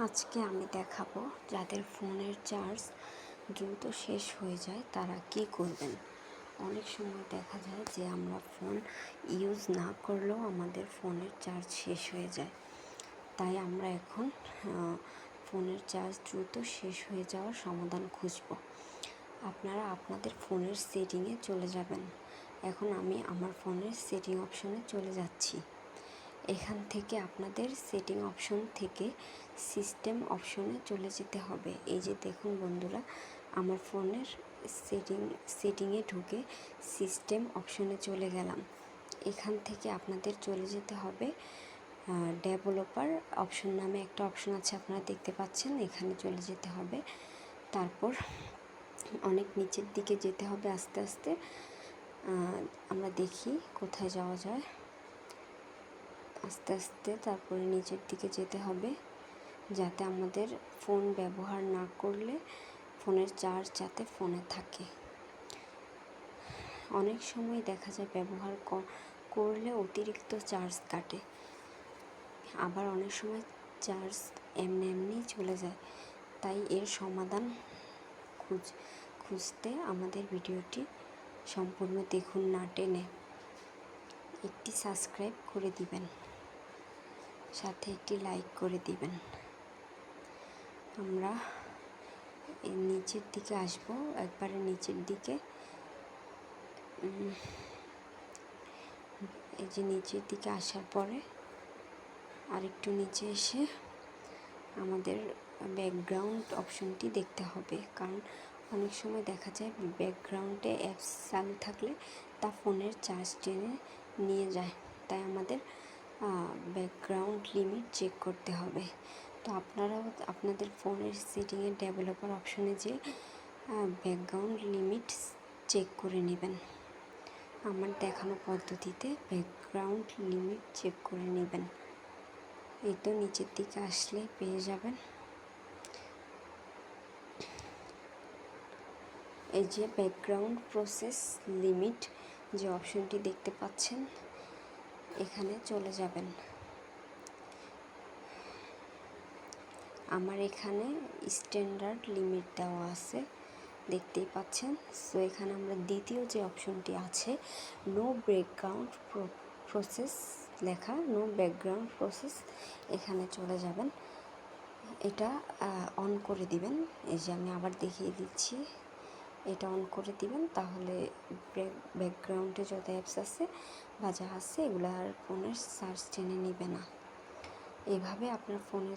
আজকে আমি দেখাবো যাদের ফোনের চার্জ দ্রুত শেষ হয়ে যায় তারা কি করবেন। অনেক সময় দেখা যায় যে আমরা ফোন ইউজ না করলেও আমাদের ফোনের চার্জ শেষ হয়ে যায়। তাই আমরা এখন ফোনের চার্জ দ্রুত শেষ হয়ে যাওয়ার সমাধান খুঁজব। আপনারা আপনাদের ফোনের সেটিংয়ে চলে যাবেন। এখন আমি আমার ফোনের সেটিং অপশনে চলে যাচ্ছি। এখান থেকে আপনাদের সেটিং অপশন থেকে সিস্টেম অপশনে চলে যেতে হবে। এই যে দেখুন বন্ধুরা, আমার ফোনের সেটিংয়ে ঢুকে সিস্টেম অপশনে চলে গেলাম। এখান থেকে আপনাদের চলে যেতে হবে ডেভেলপার অপশন নামে একটা অপশন আছে, আপনারা দেখতে পাচ্ছেন, এখানে চলে যেতে হবে। তারপর অনেক নিচের দিকে যেতে হবে আস্তে আস্তে। আমরা দেখি কোথায় যাওয়া যায়। আস্তে আস্তে তারপরে নিচের দিকে যেতে হবে, যাতে আমাদের ফোন ব্যবহার না করলে ফোনের চার্জ যাতে ফোনে থাকে। অনেক সময় দেখা যায় ব্যবহার করলে অতিরিক্ত চার্জ কাটে, আবার অনেক সময় চার্জ এমনি চলে যায়। তাই এর সমাধান খুঁজতে আমাদের ভিডিওটি সম্পূর্ণ দেখুন, না টেনে। একটি সাবস্ক্রাইব করে দিবেন, সাথে একটি লাইক করে দিবেন। আমরা নিচের দিকে আসবো, একবারে নিচের দিকে। এই যে নিচের দিকে আসার পরে আরেকটু নিচে এসে আমাদের ব্যাকগ্রাউন্ড অপশনটি দেখতে হবে, কারণ অনেক সময় দেখা যায় ব্যাকগ্রাউন্ডে অ্যাপস চালু থাকলে তা ফোনের চার্জ টেনে নিয়ে যায়। তাই আমাদের ব্যাকগ্রাউন্ড লিমিট চেক করতে হবে। তো আপনারাও আপনাদের ফোনের সেটিংয়ে ডেভেলপার অপশনে যে ব্যাকগ্রাউন্ড লিমিট চেক করে নেবেন। আমার দেখানো পদ্ধতিতে ব্যাকগ্রাউন্ড লিমিট চেক করে নেবেন। এই তো নিচের দিকে আসলে পেয়ে যাবেন। এই যে ব্যাকগ্রাউন্ড প্রসেস লিমিট যে অপশনটি দেখতে পাচ্ছেন, এখানে চলে যাবেন। আমার এখানে স্ট্যান্ডার্ড লিমিট দেওয়া আছে, দেখতেই পাচ্ছেন। সো এখানে আমরা দ্বিতীয় যে অপশনটি আছে, নো ব্যাকগ্রাউন্ড প্রসেস লেখা, নো ব্যাকগ্রাউন্ড প্রসেস, এখানে চলে যাবেন। এটা অন করে দিবেন। এই যে আমি আবার দেখিয়ে দিচ্ছি, এটা অন করে দিবেন, তাহলে ব্যাকগ্রাউন্ডে যত অ্যাপস আছে বা যা আছে এগুলো আর ফোনের চার্জ টেনে নেবে না। এভাবে আপনার ফোনের